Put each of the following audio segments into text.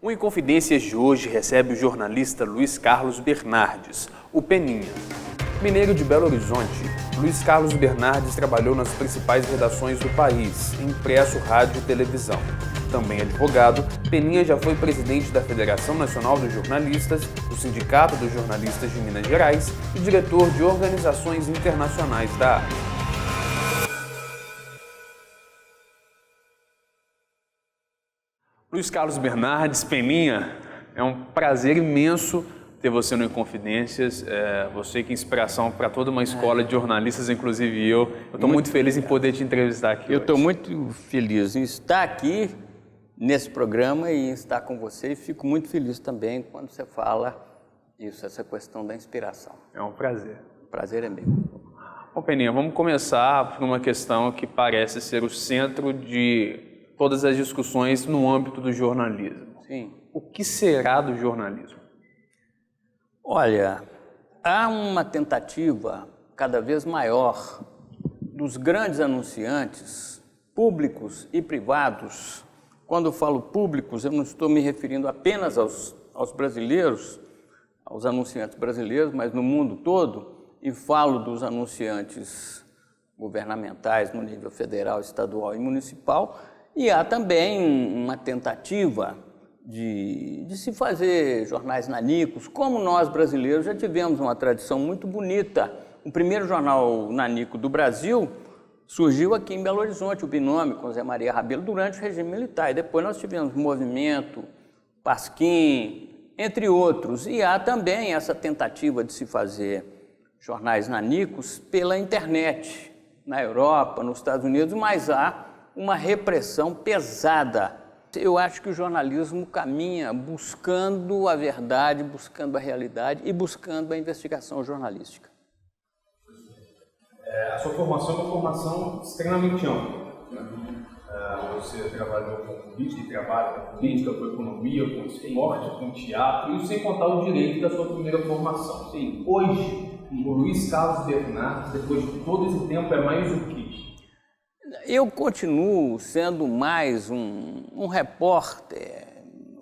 O Inconfidências de hoje recebe o jornalista Luiz Carlos Bernardes, o Peninha. Mineiro de Belo Horizonte, Luiz Carlos Bernardes trabalhou nas principais redações do país, impresso, rádio e televisão. Também advogado, Peninha já foi presidente da Federação Nacional dos Jornalistas, do Sindicato dos Jornalistas de Minas Gerais e diretor de organizações internacionais da área. Luiz Carlos Bernardes, Peninha, é um prazer imenso ter você no Inconfidências. Você que é inspiração para toda uma escola de jornalistas, inclusive eu. Eu estou muito feliz em poder te entrevistar aqui. Eu estou muito feliz em estar aqui nesse programa e em estar com você. E fico muito feliz também quando você fala isso, essa questão da inspiração. É um prazer. O prazer é meu. Bom, Peninha, vamos começar por uma questão que parece ser o centro de todas as discussões no âmbito do jornalismo. Sim. O que será do jornalismo? Olha, há uma tentativa cada vez maior dos grandes anunciantes, públicos e privados. Quando eu falo públicos, eu não estou me referindo apenas aos brasileiros, aos anunciantes brasileiros, mas no mundo todo, e falo dos anunciantes governamentais no nível federal, estadual e municipal. E há também uma tentativa de se fazer jornais nanicos, como nós brasileiros já tivemos uma tradição muito bonita. O primeiro jornal nanico do Brasil surgiu aqui em Belo Horizonte, o Binômio, com Zé Maria Rabelo, durante o regime militar. E depois nós tivemos Movimento, Pasquim, entre outros. E há também essa tentativa de se fazer jornais nanicos pela internet, na Europa, nos Estados Unidos, mas há uma repressão pesada. Eu acho que o jornalismo caminha buscando a verdade, buscando a realidade e buscando a investigação jornalística. A sua formação é uma formação extremamente ampla. Você trabalhou com política, trabalha com política, com economia, com esporte, com teatro, e sem contar o direito da sua primeira formação. Sim. Hoje, o Luiz Carlos Bernardes, depois de todo esse tempo, é mais o quê? Eu continuo sendo mais um repórter,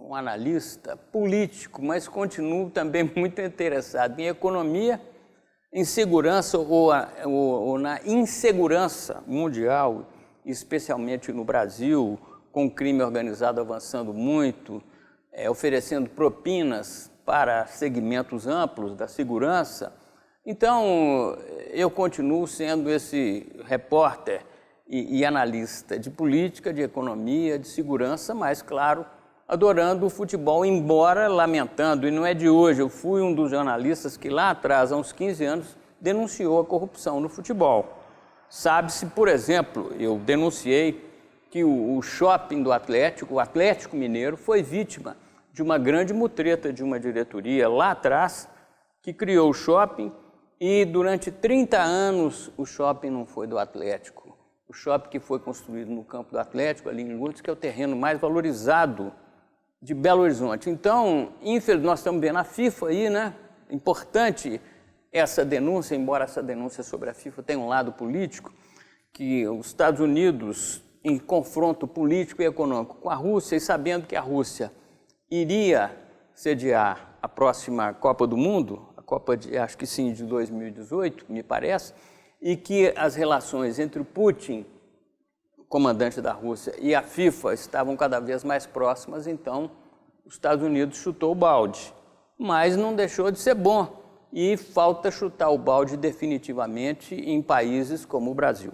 um analista político, mas continuo também muito interessado em economia, em segurança ou na insegurança mundial, especialmente no Brasil, com o crime organizado avançando muito, oferecendo propinas para segmentos amplos da segurança. Então, eu continuo sendo esse repórter e analista de política, de economia, de segurança, mas, claro, adorando o futebol, embora lamentando, e não é de hoje, eu fui um dos jornalistas que lá atrás, há uns 15 anos, denunciou a corrupção no futebol. Sabe-se, por exemplo, eu denunciei que o shopping do Atlético, o Atlético Mineiro, foi vítima de uma grande mutreta de uma diretoria lá atrás, que criou o shopping, e durante 30 anos o shopping não foi do Atlético. O shopping que foi construído no campo do Atlético, ali em Lourdes, que é o terreno mais valorizado de Belo Horizonte. Então, infelizmente, nós estamos vendo a FIFA aí, né? Importante essa denúncia, embora essa denúncia sobre a FIFA tenha um lado político, que os Estados Unidos, em confronto político e econômico com a Rússia, e sabendo que a Rússia iria sediar a próxima Copa do Mundo, a Copa de, acho que sim, de 2018, me parece, e que as relações entre o Putin, comandante da Rússia, e a FIFA estavam cada vez mais próximas, então os Estados Unidos chutou o balde. Mas não deixou de ser bom, e falta chutar o balde definitivamente em países como o Brasil.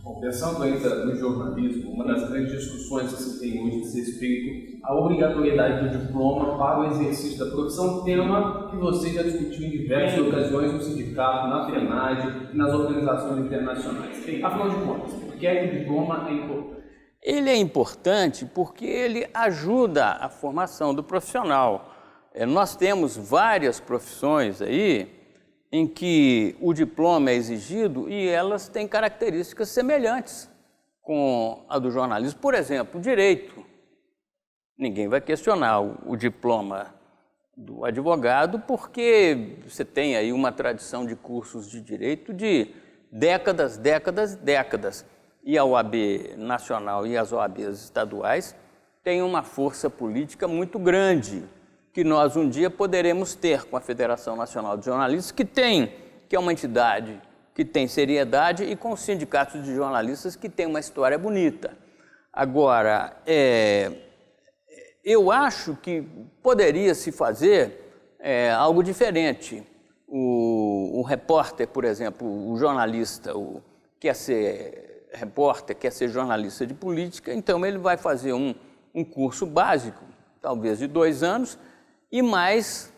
Bom, pensando ainda no jornalismo, uma das grandes discussões que se tem hoje diz respeito à obrigatoriedade do diploma para o exercício da profissão, tema que você já discutiu em diversas ocasiões no sindicato, na FENAGE e nas organizações internacionais. Afinal de contas, por que é que o diploma é importante? Ele é importante porque ele ajuda a formação do profissional. Nós temos várias profissões aí em que o diploma é exigido e elas têm características semelhantes com a do jornalismo. Por exemplo, direito. Ninguém vai questionar o diploma do advogado porque você tem aí uma tradição de cursos de direito de décadas. E a OAB nacional e as OABs estaduais tem uma força política muito grande, que nós um dia poderemos ter com a Federação Nacional de Jornalistas, que é uma entidade que tem seriedade, e com os sindicatos de jornalistas, que tem uma história bonita. Agora, eu acho que poderia se fazer algo diferente. O repórter, por exemplo, o jornalista, quer ser repórter, quer ser jornalista de política, então ele vai fazer um curso básico, talvez de 2 anos, e mais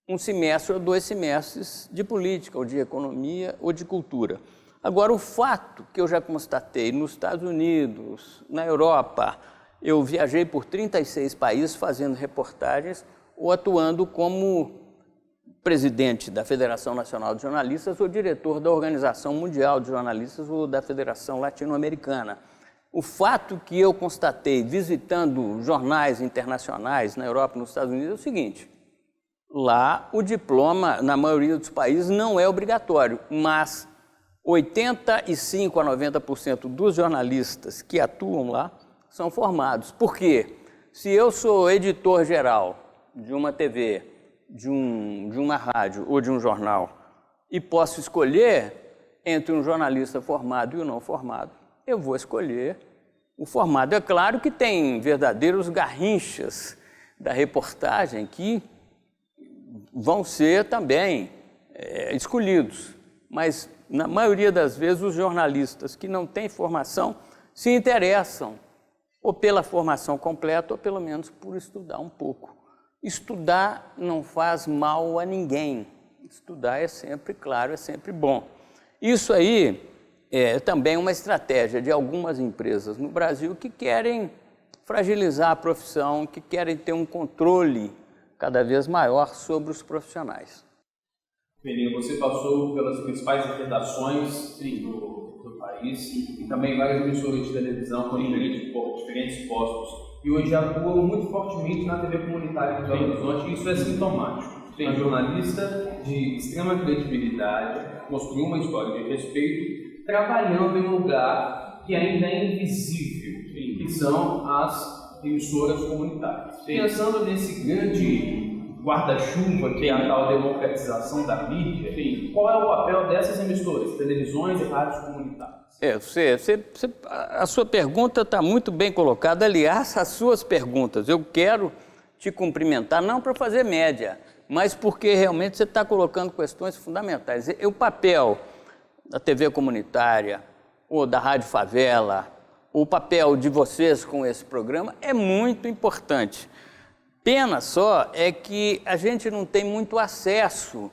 um semestre ou 2 semestres de política, ou de economia, ou de cultura. Agora, o fato que eu já constatei nos Estados Unidos, na Europa, eu viajei por 36 países fazendo reportagens ou atuando como presidente da Federação Nacional de Jornalistas ou diretor da Organização Mundial de Jornalistas ou da Federação Latino-Americana. O fato que eu constatei visitando jornais internacionais na Europa e nos Estados Unidos é o seguinte: lá o diploma, na maioria dos países, não é obrigatório, mas 85% a 90% dos jornalistas que atuam lá são formados. Por quê? Se eu sou editor-geral de uma TV, de uma rádio ou de um jornal e posso escolher entre um jornalista formado e o não formado, eu vou escolher o formado. É claro que tem verdadeiros garrinchas da reportagem que vão ser também escolhidos, mas na maioria das vezes os jornalistas que não têm formação se interessam ou pela formação completa ou pelo menos por estudar um pouco. Estudar não faz mal a ninguém, estudar é sempre, claro, é sempre bom. Isso aí é também uma estratégia de algumas empresas no Brasil que querem fragilizar a profissão, que querem ter um controle cada vez maior sobre os profissionais. Peninha, você passou pelas principais redações do país e também várias emissoras de televisão com diferentes postos. E hoje atua muito fortemente na TV comunitária de Belo Horizonte, e isso é sintomático. Uma jornalista de extrema credibilidade, construiu uma história de respeito, trabalhando em um lugar que ainda é invisível, que são as emissoras comunitárias. Pensando nesse grande guarda-chuva que é a tal democratização da mídia, qual é o papel dessas emissoras, televisões e rádios comunitárias? A sua pergunta está muito bem colocada. Aliás, as suas perguntas, eu quero te cumprimentar, não para fazer média, mas porque realmente você está colocando questões fundamentais. O papel da TV comunitária, ou da Rádio Favela, o papel de vocês com esse programa é muito importante. Pena só é que a gente não tem muito acesso,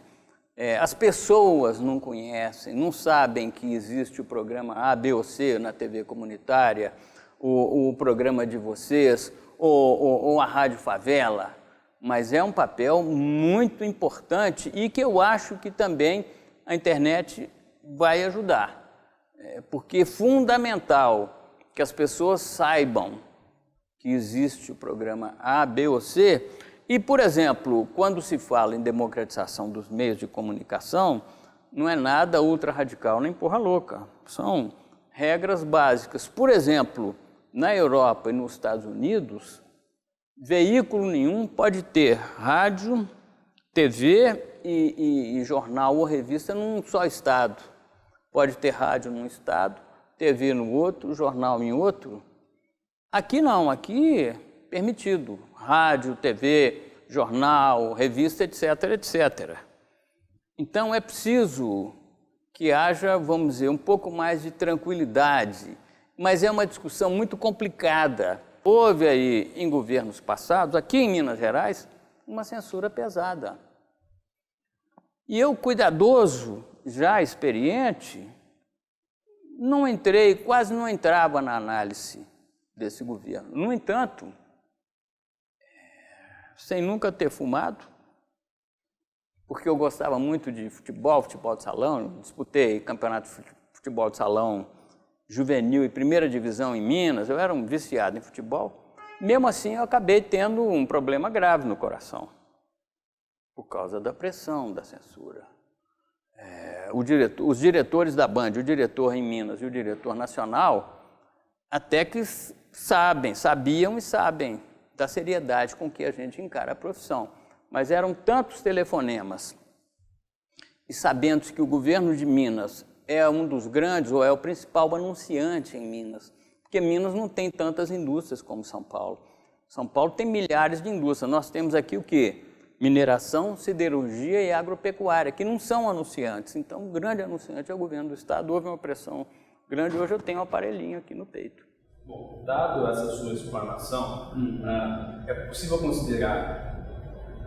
as pessoas não conhecem, não sabem que existe o programa A, B ou C na TV comunitária, o programa de vocês, ou a Rádio Favela, mas é um papel muito importante e que eu acho que também a internet vai ajudar, porque é fundamental que as pessoas saibam que existe o programa A, B ou C. E, por exemplo, quando se fala em democratização dos meios de comunicação, não é nada ultra radical nem porra louca. São regras básicas. Por exemplo, na Europa e nos Estados Unidos, veículo nenhum pode ter rádio, TV e jornal ou revista num só estado. Pode ter rádio num estado, TV no outro, jornal em outro. Aqui não, aqui é permitido. Rádio, TV, jornal, revista, etc, etc. Então é preciso que haja, vamos dizer, um pouco mais de tranquilidade, mas é uma discussão muito complicada. Houve aí, em governos passados, aqui em Minas Gerais, uma censura pesada. E eu, cuidadoso, já experiente, quase não entrava na análise desse governo. No entanto, sem nunca ter fumado, porque eu gostava muito de futebol de salão, disputei campeonato de futebol de salão juvenil e primeira divisão em Minas, eu era um viciado em futebol. Mesmo assim, eu acabei tendo um problema grave no coração, por causa da pressão, da censura. Os diretores da Band, o diretor em Minas e o diretor nacional, até que sabiam e sabem da seriedade com que a gente encara a profissão. Mas eram tantos telefonemas, e sabendo que o governo de Minas é um dos grandes, ou é o principal anunciante em Minas, porque Minas não tem tantas indústrias como São Paulo. São Paulo tem milhares de indústrias. Nós temos aqui o quê? Mineração, siderurgia e agropecuária, que não são anunciantes. Então, o grande anunciante é o governo do estado. Houve uma pressão grande. Hoje eu tenho um aparelhinho aqui no peito. Bom, dado essa sua explanação, é possível considerar,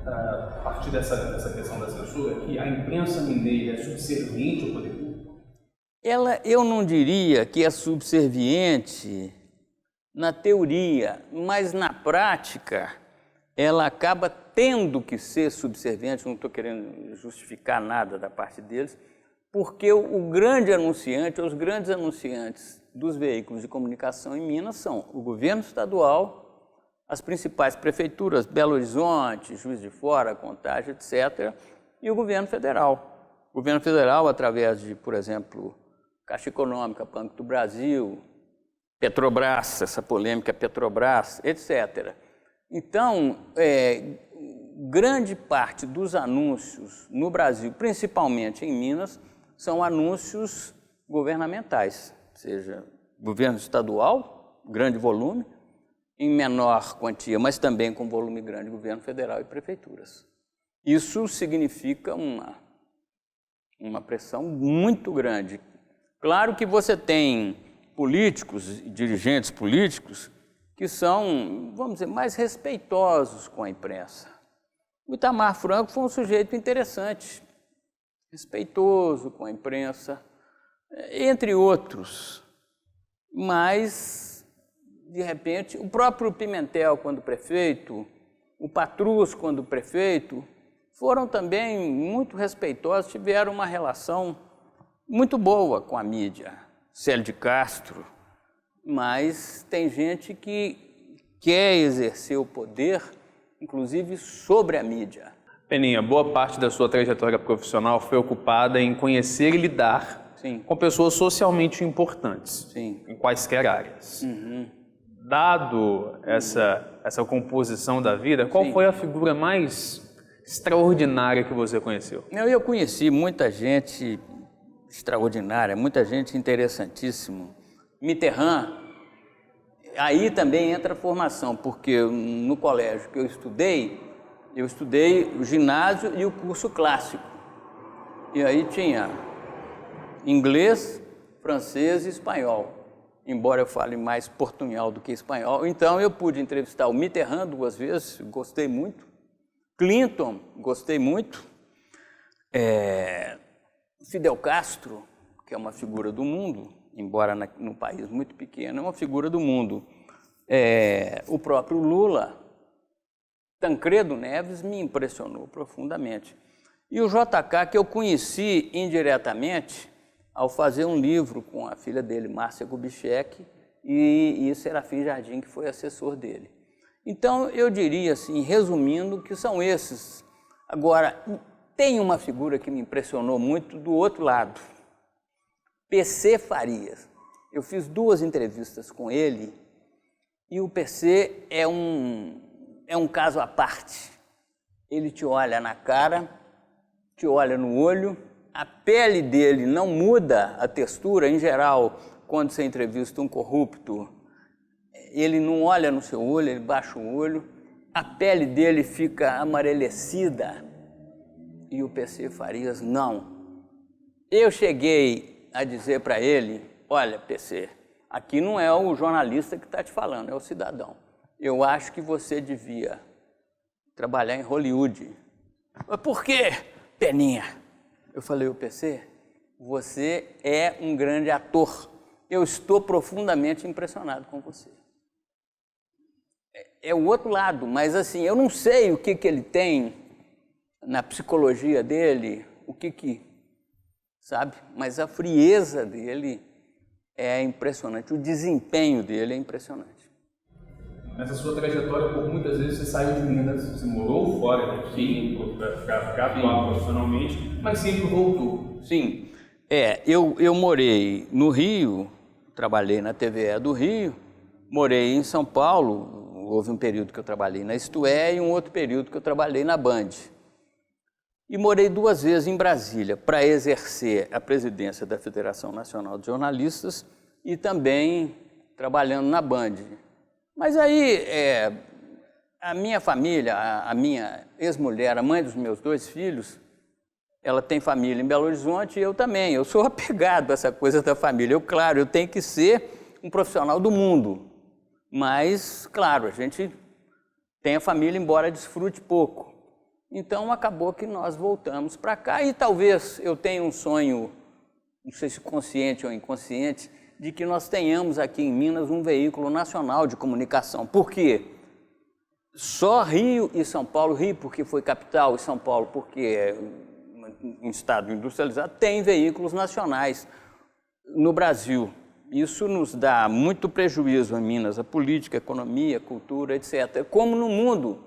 a partir dessa questão da censura, que a imprensa mineira é subserviente ao poder público? Eu não diria que é subserviente na teoria, mas na prática ela acaba tendo que ser subserviente. Não estou querendo justificar nada da parte deles, porque o grande anunciante, os grandes anunciantes dos veículos de comunicação em Minas são o governo estadual, as principais prefeituras, Belo Horizonte, Juiz de Fora, Contagem, etc., e o governo federal. O governo federal, através de, por exemplo, Caixa Econômica, Banco do Brasil, Petrobras, essa polêmica Petrobras, etc. Então, grande parte dos anúncios no Brasil, principalmente em Minas, são anúncios governamentais, seja governo estadual, grande volume, em menor quantia, mas também com volume grande, governo federal e prefeituras. Isso significa uma pressão muito grande. Claro que você tem políticos, dirigentes políticos, que são, vamos dizer, mais respeitosos com a imprensa. O Itamar Franco foi um sujeito interessante, respeitoso com a imprensa, entre outros. Mas, de repente, o próprio Pimentel, quando prefeito, o Patrus, quando prefeito, foram também muito respeitosos, tiveram uma relação muito boa com a mídia. Célio de Castro, mas tem gente que quer exercer o poder, inclusive sobre a mídia. Peninha, boa parte da sua trajetória profissional foi ocupada em conhecer e lidar com pessoas socialmente importantes, em quaisquer áreas. Dado essa composição da vida, qual foi a figura mais extraordinária que você conheceu? Eu conheci muita gente extraordinária, muita gente interessantíssima. Mitterrand, aí também entra a formação, porque no colégio que eu estudei o ginásio e o curso clássico. E aí tinha inglês, francês e espanhol, embora eu fale mais portunhol do que espanhol. Então eu pude entrevistar o Mitterrand 2 vezes, gostei muito. Clinton, gostei muito. Fidel Castro, que é uma figura do mundo, embora num país muito pequeno, é uma figura do mundo. O próprio Lula, Tancredo Neves me impressionou profundamente. E o JK, que eu conheci indiretamente ao fazer um livro com a filha dele, Márcia Kubitschek, e Serafim Jardim, que foi assessor dele. Então, eu diria assim, resumindo, que são esses. Agora, tem uma figura que me impressionou muito do outro lado, PC Farias. Eu fiz 2 entrevistas com ele e o PC é um caso à parte. Ele te olha na cara, te olha no olho, a pele dele não muda a textura. Em geral, quando você entrevista um corrupto, ele não olha no seu olho, ele baixa o olho, a pele dele fica amarelecida. E o PC Farias, não. Eu cheguei a dizer para ele, olha, PC, aqui não é o jornalista que está te falando, é o cidadão. Eu acho que você devia trabalhar em Hollywood. Mas por quê, Peninha? Eu falei, o PC, você é um grande ator. Eu estou profundamente impressionado com você. É o outro lado, mas assim, eu não sei o que ele tem na psicologia dele, sabe? Mas a frieza dele é impressionante, o desempenho dele é impressionante. Nessa sua trajetória, por muitas vezes você saiu de Minas, você morou fora daqui para atuar profissionalmente, mas sempre voltou. Sim, eu morei no Rio trabalhei na TVE do Rio, morei em São Paulo, houve um período que eu trabalhei na Isto É e um outro período que eu trabalhei na Band. E morei 2 vezes em Brasília para exercer a presidência da Federação Nacional de Jornalistas e também trabalhando na Band. Mas aí a minha família, a minha ex-mulher, a mãe dos meus 2 filhos, ela tem família em Belo Horizonte e eu também. Eu sou apegado a essa coisa da família. Claro, eu tenho que ser um profissional do mundo, mas, claro, a gente tem a família, embora desfrute pouco. Então, acabou que nós voltamos para cá e talvez eu tenha um sonho, não sei se consciente ou inconsciente, de que nós tenhamos aqui em Minas um veículo nacional de comunicação. Por quê? Só Rio e São Paulo, Rio porque foi capital e São Paulo porque é um estado industrializado, tem veículos nacionais no Brasil. Isso nos dá muito prejuízo em Minas, a política, a economia, a cultura, etc. Como no mundo,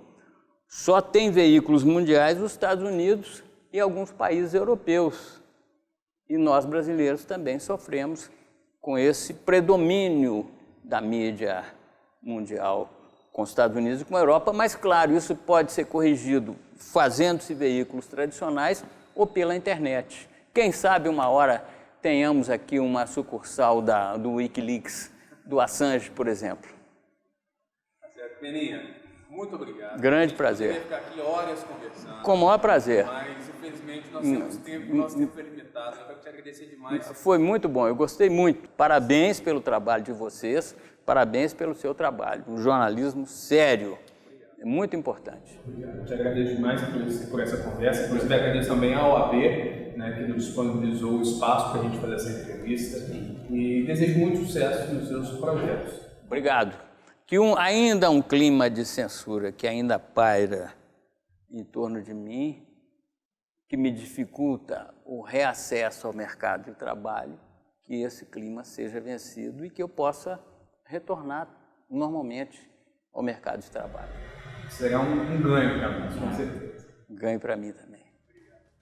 só tem veículos mundiais os Estados Unidos e alguns países europeus. E nós, brasileiros, também sofremos com esse predomínio da mídia mundial com os Estados Unidos e com a Europa, mas, claro, isso pode ser corrigido fazendo-se veículos tradicionais ou pela internet. Quem sabe uma hora tenhamos aqui uma sucursal do Wikileaks, do Assange, por exemplo. Tá certo. Peninha, muito obrigado. Grande prazer. Eu ficar aqui horas conversando. Com o maior prazer. Mas, infelizmente, nós temos tempo, nosso tempo é limitado. Eu quero te agradecer demais. Foi muito bom, eu gostei muito. Parabéns pelo trabalho de vocês, parabéns pelo seu trabalho. Um jornalismo sério. É muito importante. Obrigado. Eu te agradeço demais por essa conversa. Inclusive, agradeço também à OAB, né, que nos disponibilizou o espaço para a gente fazer essa entrevista. E desejo muito sucesso nos seus projetos. Obrigado. Que ainda um clima de censura que ainda paira em torno de mim, que me dificulta o reacesso ao mercado de trabalho, que esse clima seja vencido e que eu possa retornar normalmente ao mercado de trabalho. Será um ganho para nós, com certeza. Ganho para mim também.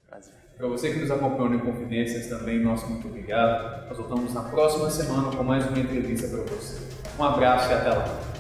Prazer. Para você que nos acompanhou no Inconfidências também, nosso muito obrigado. Nós voltamos na próxima semana com mais uma entrevista para você. Um abraço e até lá.